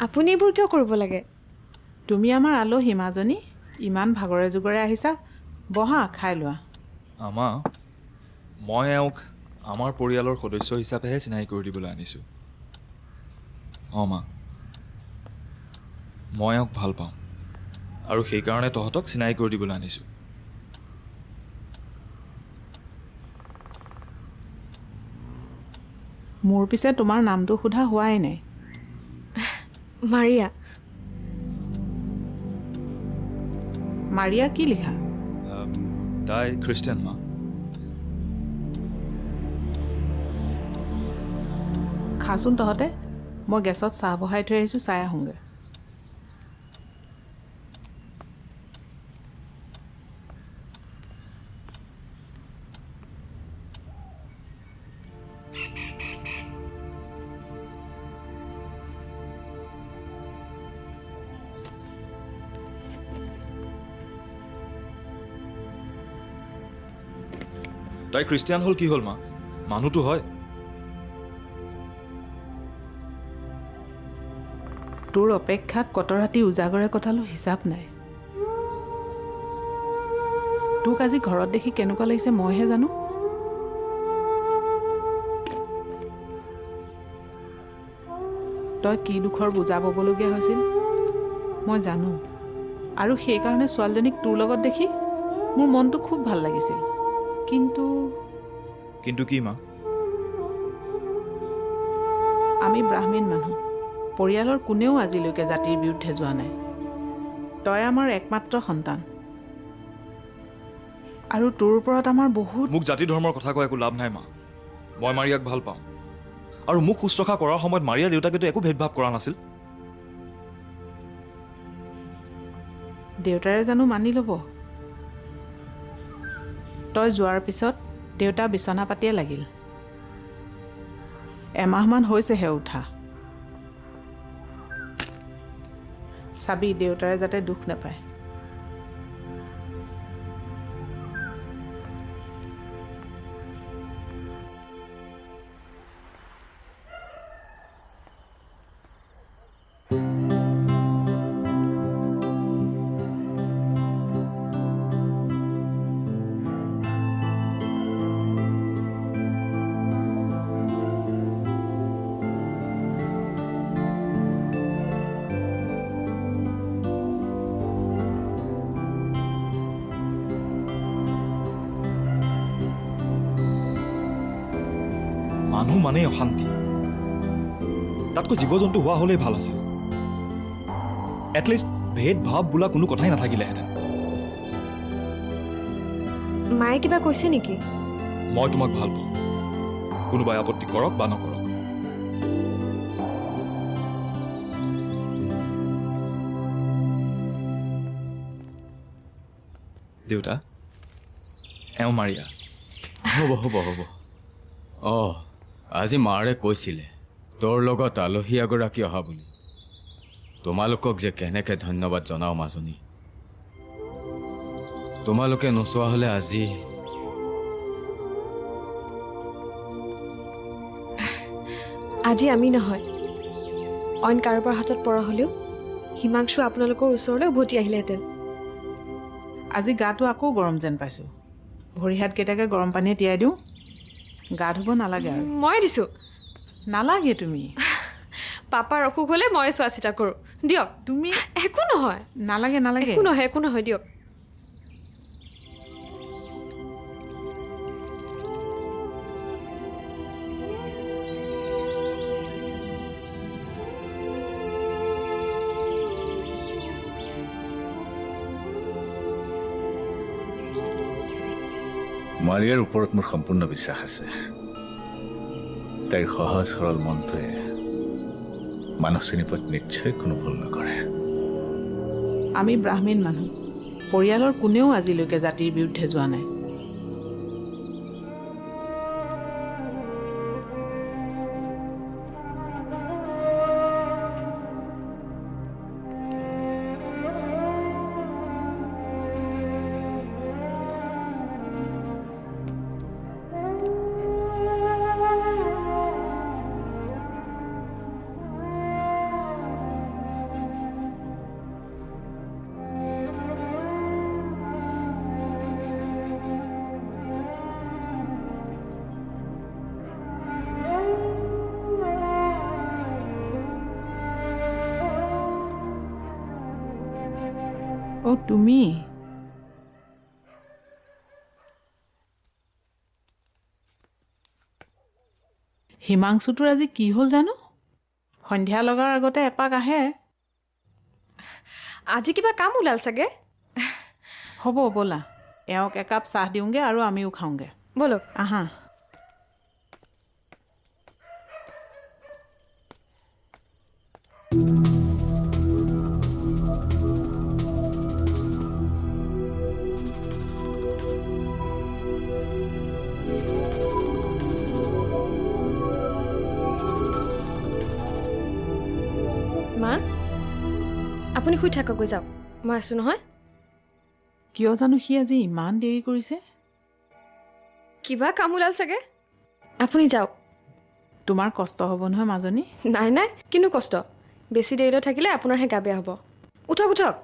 আপুনি এইবোৰ কিয় কৰিব লাগে? তুমি আমাৰ আলহী মাজনী, ইমান ভাগৰে যুগৰে আহিছা। বহা, খাই লোৱা। আমা, মই এওঁক আমাৰ পৰিয়ালৰ সদস্য হিচাপেহে চিনাকি কৰি দিবলৈ আনিছোঁ। অঁ মা, মই এওঁক ভাল পাওঁ আৰু সেইকাৰণে তহঁতক চিনাকি কৰি দিবলৈ আনিছোঁ। মোৰ পিছে তোমাৰ নামটো সোধা হোৱাই নাই। মাৰিয়া। মাৰিয়া কি লিখা? তাই খ্ৰীষ্টিয়ান মা। খাচোন তহঁতে, মই গেছত চাহ বহাই থৈ আহিছোঁ, চাই আহোঁগৈ। তাই খ্ৰীষ্টিয়ান হ'ল কি হ'ল মা? মানুহটো হয়। তোৰ অপেক্ষাত কত ৰাতি উজাগৰে কটালো হিচাপ নাই। তোক আজি ঘৰত দেখি কেনেকুৱা লাগিছে মইহে জানো। তই কি দুখৰ বুজা পাবলগীয়া হৈছিল মই জানো, আৰু সেইকাৰণে ছোৱালীজনীক তোৰ লগত দেখি মোৰ মনটো খুব ভাল লাগিছিল। কিন্তু কি মা? আমি ব্ৰাহ্মীণ মানুহ, পৰিয়ালৰ কোনেও আজিলৈকে জাতিৰ বিৰুদ্ধে যোৱা নাই। তই আমাৰ একমাত্ৰ সন্তান, আৰু তোৰ ওপৰত আমাৰ বহুত। মোক জাতি ধৰ্মৰ কথা কৈ একো লাভ নাই মা। মই মাৰিয়াক ভাল পাওঁ, আৰু মোক শুশ্ৰূষা কৰাৰ সময়ত মাৰিয়াৰ দেউতাকেতো একো ভেদভাৱ কৰা নাছিল। দেউতাৰে জানো মানি ল'ব? তই যোৱাৰ পিছত দেউতা বিচনা পাতিয়ে লাগিল। এমাহমান হৈছেহে উঠা। চাবি দেউতাৰে যাতে দুখ নাপায়। মানুহ মানেই অশান্তি, তাতকৈ জীৱ জন্তু হোৱা হ'লেই ভাল আছিল। এটলিষ্ট ভেদ ভাৱ বোলা কোনো কথাই নাথাকিলেহেঁতেন। মায়ে কিবা কৈছে নেকি? মই তোমাক ভাল পাওঁ, কোনোবাই আপত্তি কৰক বা নকৰক। দেউতা, এওঁ মাৰিয়া। হ'ব হ'ব হ'ব। অঁ, আজি মাৰে কৈছিলে তোৰ লগত আলহী এগৰাকী অহা বুলি। তোমালোকক যে কেনেকৈ ধন্যবাদ জনাওঁ মাজনী। তোমালোকে নোচোৱা হ'লে আজি। আজি আমি নহয়, অইন কাৰোবাৰ হাতত পৰা হ'লেও হিমাংশু আপোনালোকৰ ওচৰলৈ উভতি আহিলেহেঁতেন। আজি গাটো আকৌ গৰম যেন পাইছোঁ। ভৰি হাতকেইটাকে গৰম পানীয়ে তিয়াই দিওঁ, গা ধুব নালাগে আৰু। মই দিছোঁ। নালাগে তুমি পাপাৰ অসুখ হ'লে মই চোৱা চিতা কৰোঁ দিয়ক তুমি একো নহয় নালাগে নালাগে একো নহয় দিয়ক মাৰিয়াৰ ওপৰত মোৰ সম্পূৰ্ণ বিশ্বাস আছে তাইৰ সহজ সৰল মনটোৱে মানুহ চিনি পোৱাত নিশ্চয় কোনো ভুল নকৰে আমি ব্ৰাহ্মীণ মানুহ পৰিয়ালৰ কোনেও আজিলৈকে জাতিৰ বিৰুদ্ধে যোৱা নাই অ' তুমি হিমাংশুটোৰ আজি কি হ'ল জানো সন্ধিয়া লগাৰ আগতে এপাক আহে আজি কিবা কাম ওলাল চাগে হ'ব ব'লা এওঁক একাপ চাহ দিওঁগৈ আৰু আমিও খাওঁগৈ ব'লক আহা মা আপুনি শুই থাকগৈ যাওক মই আছোঁ নহয় কিয় জানো সি আজি ইমান দেৰি কৰিছে কিবা কাম ওলাল চাগে আপুনি যাওক তোমাৰ কষ্ট হ'ব নহয় মাজনী নাই কিনো কষ্ট বেছি দেৰিলৈ থাকিলে আপোনাৰহে গা বেয়া হ'ব উঠক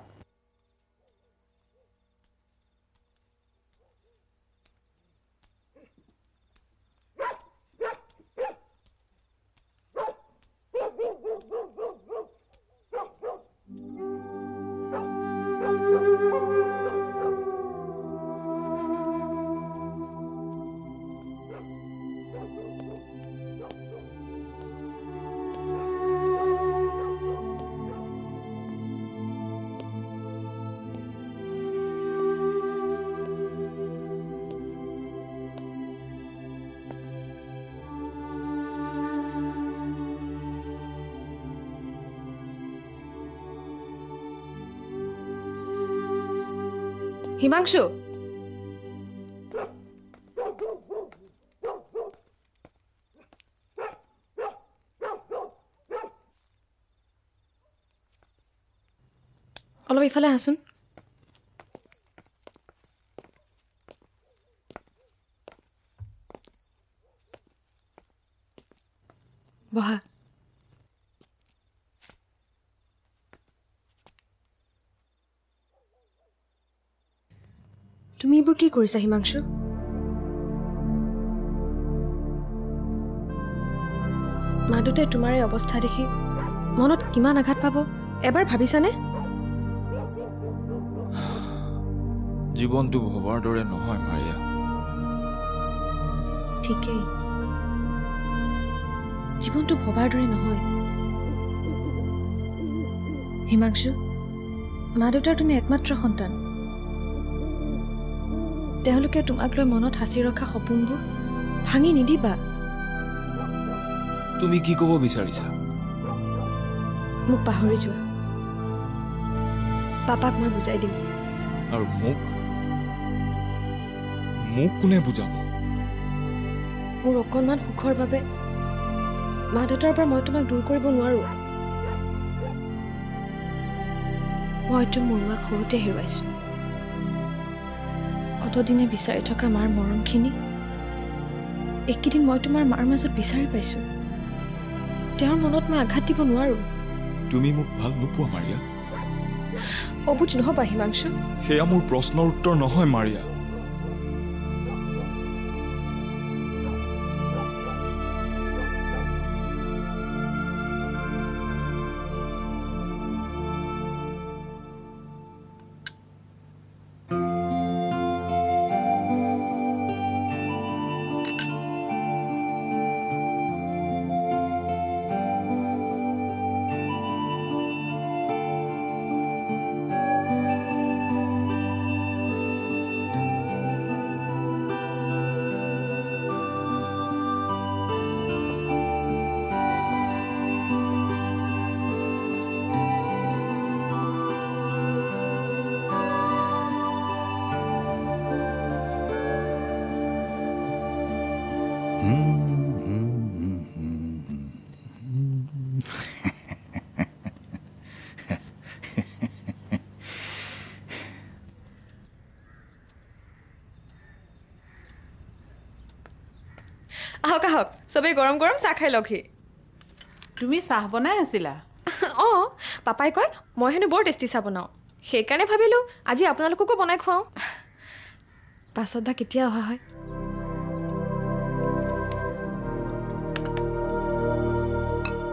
হিমাংশু অলপ ইফালে আহাচোন বহা তুমি এইবোৰ কি কৰিছা হিমাংশু মা দেউতাই তোমাৰ এই অৱস্থা দেখি মনত কিমান আঘাত পাব এবাৰ ভাবিছানে জীৱনটো ভবাৰ দৰে নহয় মাৰিয়া ঠিকেই জীৱনটো ভবাৰ দৰে নহয় হিমাংশু মা দেউতাৰ তুমি একমাত্ৰ সন্তান তেওঁলোকে তোমাক লৈ মনত সাঁচি ৰখা সপোনবোৰ ভাঙি নিদিবা তুমি কি ক'ব বিচাৰিছা মোক পাহৰি যোৱা পাপাক মই বুজাই দিম আৰু মোক কোনে বুজাব মোৰ অকণমান সুখৰ বাবে মা দেউতাৰ পৰা মই তোমাক দূৰ কৰিব নোৱাৰো মইতো মোৰ মাক সৰুতে হেৰুৱাইছো অতদিনে বিচাৰি থকা মাৰ মৰমখিনি এইকেইদিন মই তোমাৰ মাৰ মাজত বিচাৰি পাইছো তেওঁৰ মনত মই আঘাত দিব নোৱাৰো তুমি মোক ভাল নোপোৱা মাৰিয়া অবুজ নহবা হিমাংশু সেয়া মোৰ প্ৰশ্নৰ উত্তৰ নহয় মাৰিয়া আহক আহক চবেই গৰম গৰম চাহ খাই লওকহি তুমি চাহ বনাই আছিলা অঁ পাপাই কয় মই হেনো বৰ টেষ্টি চাহ বনাওঁ সেইকাৰণে ভাবিলোঁ আজি আপোনালোককো বনাই খুৱাওঁ পাছত বা কেতিয়া অহা হয়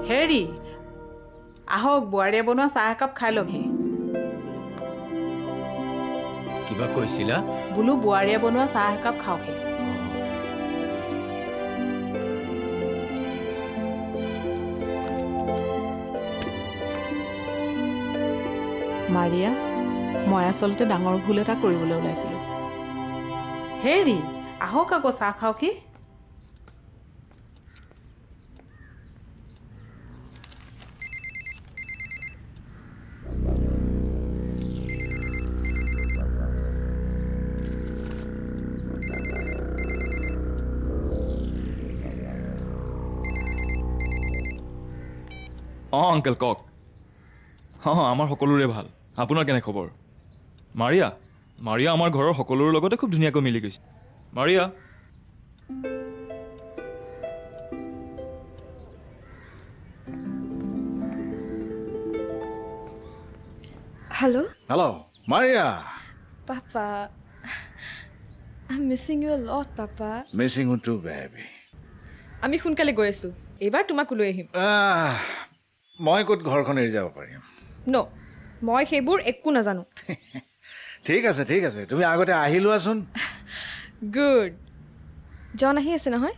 হেৰি আহক বোৱাৰীয়ে বনোৱা চাহ একাপ খাই লওকহি কিবা কৈছিলা বোলো বোৱাৰীয়ে বনোৱা চাহ একাপ খাওকহি মাৰিয়া মই আচলতে ডাঙৰ ভুল এটা কৰিবলৈ ওলাইছিলোঁ হেৰি আহক আকৌ চাহ খাওকহি অঁ আংকেল কওক অঁ আমাৰ সকলোৰে ভাল আপোনাৰ কেনে খবৰ মাৰিয়া মাৰিয়া আমাৰ ঘৰৰ সকলোৰে লগতে খুব ধুনীয়াকৈ মিলি গৈছে Maria hello' hello' Maria papa I am missing you a lot papa missing you too baby আমি সোনকালে গৈ আছোঁ এইবাৰ তোমাকো লৈ আহিম মই ক'ত ঘৰখন এৰি যাব পাৰিম ন মই সেইবোৰ একো নাজানো ঠিক আছে তুমি আগতে আহি লোৱাচোন গুড জন আহি আছে নহয়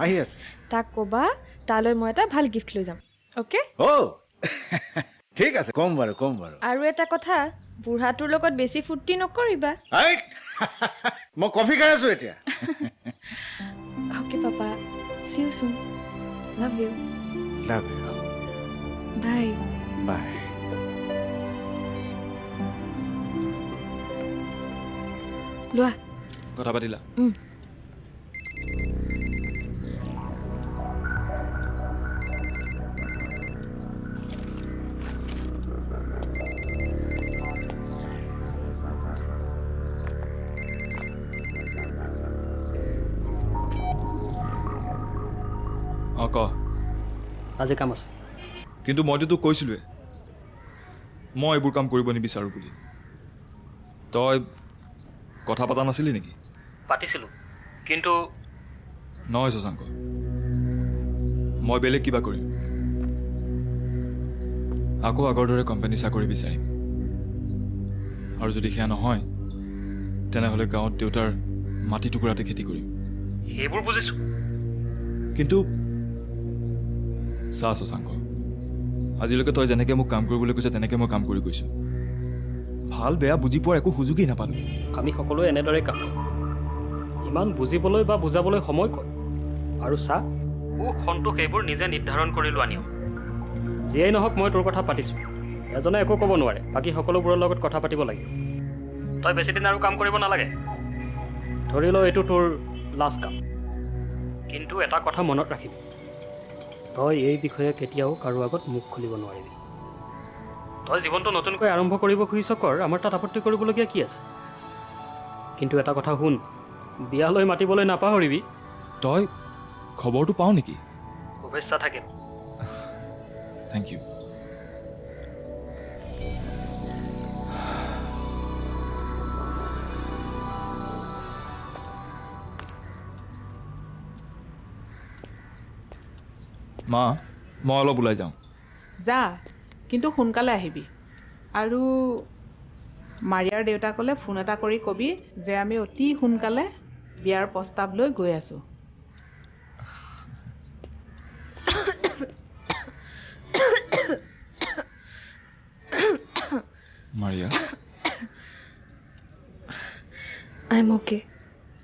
আহি আছে তাক ক'বা তালৈ মই এটা ভাল গিফ্ট লৈ যাম অ'কে ঠিক আছে কম বাৰু আৰু এটা কথা বুঢ়াটোৰ লগত বেছি ফূৰ্তি নকৰিবা মই কফি খাই আছো এতিয়া okay papa C you soon love you bye bye লোৱা কথা পাতিলা অঁ ক আজি কাম আছে কিন্তু মইতো তোক কৈছিলোঁৱে মই এইবোৰ কাম কৰিব নিবিচাৰোঁ বুলি তই কথা পতা নাছিলি নেকি পাতিছিলোঁ কিন্তু নহয় শশাংক মই বেলেগ কিবা কৰিম আকৌ আগৰ দৰে কোম্পানী চাকৰি বিচাৰিম আৰু যদি সেয়া নহয় তেনেহ'লে গাঁৱত দেউতাৰ মাটি টুকুৰাতে খেতি কৰিম সেইবোৰ বুজিছোঁ কিন্তু চা শশাংক আজিলৈকে তই যেনেকৈ মোক কাম কৰিবলৈ কৈছে তেনেকৈ মই কাম কৰি গৈছোঁ ভাল বেয়া বুজি পোৱাৰ একো সুযোগেই নাপালোঁ আমি সকলোৱে এনেদৰে কাম কৰোঁ ইমান বুজিবলৈ বা বুজাবলৈ সময় ক'ত আৰু চা সুখ সন্তোষ এইবোৰ নিজে নিৰ্ধাৰণ কৰি লোৱা নিয়ম যিয়েই নহওক মই তোৰ কথা পাতিছোঁ এজনে একো ক'ব নোৱাৰে বাকী সকলোবোৰৰ লগত কথা পাতিব লাগিব তই বেছিদিন আৰু কাম কৰিব নালাগে ধৰি ল এইটো তোৰ লাষ্ট কাম কিন্তু এটা কথা মনত ৰাখিবি তই এই বিষয়ে কেতিয়াও কাৰো আগত মুখ খুলিব নোৱাৰিবি তই জীৱনটো নতুনকৈ আৰম্ভ কৰিব খুজিছ কৰ আমাৰ তাত আপত্তি কৰিবলগীয়া কি আছে কিন্তু এটা কথা শুন বিয়ালৈ মাতিবলৈ নাপাহৰিবি তই খবৰটো পাওঁ নেকি শুভেচ্ছা থাকিল থেংক ইউ মা মই অলপ ওলাই যাওঁ যা কিন্তু সোনকালে আহিবি আৰু মাৰিয়াৰ দেউতাকলৈ ফোন এটা কৰি কবি যে আমি অতি সোনকালে বিয়াৰ প্ৰস্তাৱ লৈ গৈ আছোঁ মাৰিয়া আই এম অ'কে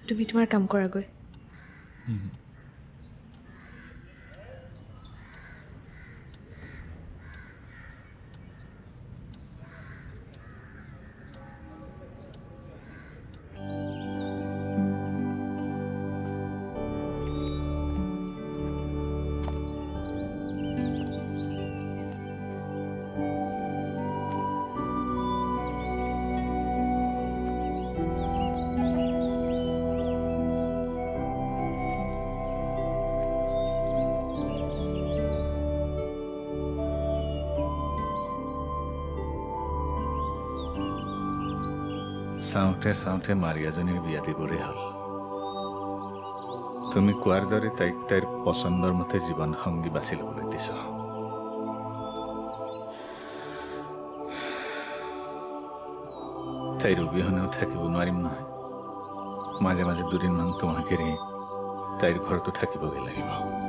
তুমি তোমাৰ কাম কৰাগৈ চাওঁতে চাওঁতে মাৰিয়াজনীৰ বিয়া দিবৰে হ'ল তুমি কোৱাৰ দৰে তাইক তাইৰ পচন্দৰ মতে জীৱন সংগী বাছি ল'বলৈ দিছ তাইৰ অবিহনেও থাকিব নোৱাৰিম নহয় মাজে মাজে দুদিনমান তোমাক এৰি তাইৰ ঘৰতো থাকিবগৈ লাগিব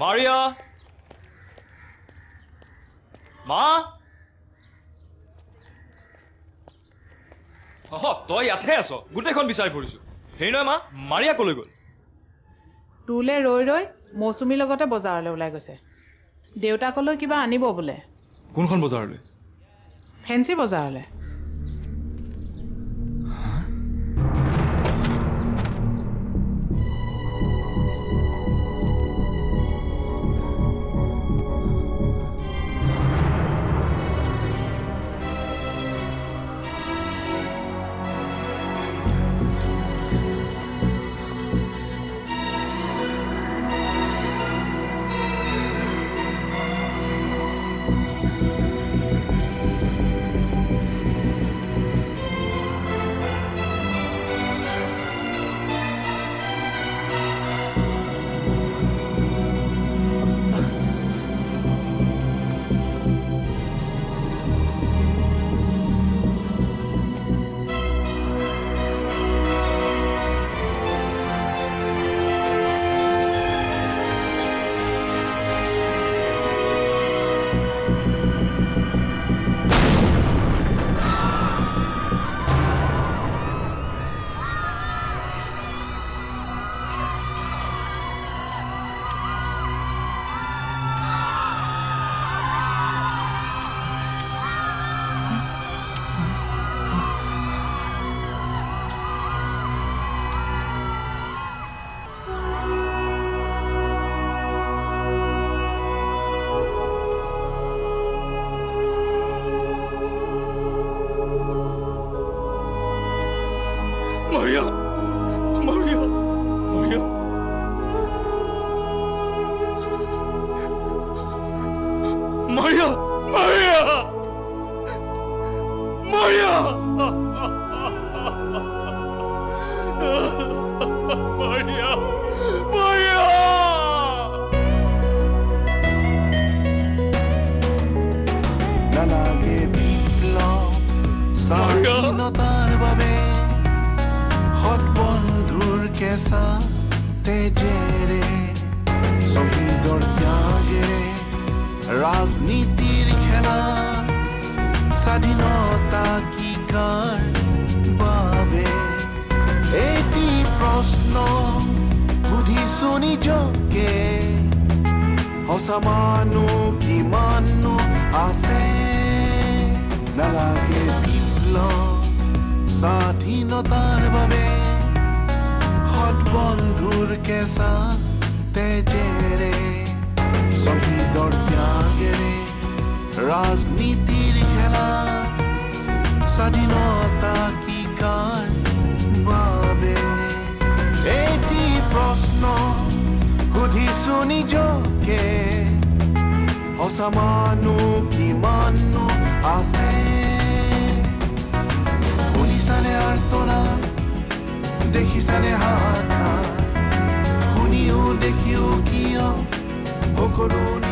মাৰিয়া মা তই ইয়াতহে আছ গোটেইখন বিচাৰি ফুৰিছো হেৰি নহয় মা মাৰিয়া কলৈ গ'ল তোলে ৰৈ ৰৈ মৌচুমীৰ লগতে বজাৰলৈ ওলাই গৈছে দেউতাকলৈ কিবা আনিব বোলে কোনখন বজাৰলৈ ফেঞ্চি বজাৰলৈ Maria! Maria! Maria! Maria! Maria! Maria! Maria! Maria! নালাগে বিপ্লৱ স্বাধীনতাৰ বাবে সৎ বন্ধুৰ কেঁচা তেজেৰে শ্বহীদৰ ত্যাগেৰে ৰাজনীতিৰ খেলা স্বাধীনতা কি কাৰ বাবে এটি প্ৰশ্ন সুধিছো নিজকে সঁচা মানুহ কিমানো আছে নালাগে বিপ্লৱ স্বাধীনতাৰ বাবে সৎ বন্ধুৰ কেঁচা তেজেৰে শ্বহীদৰ ত্যাগেৰে ৰাজনীতিৰ খেলা স্বাধীনতা কি কাৰ বাবে এটি প্ৰশ্ন সুধিছো নিজকে সঁচা মানুহ কিমানো আছে শুনিছানে আৰ্তনা দেখিছানে হাহাকাৰ শুনিও দেখিও কিয় সকলো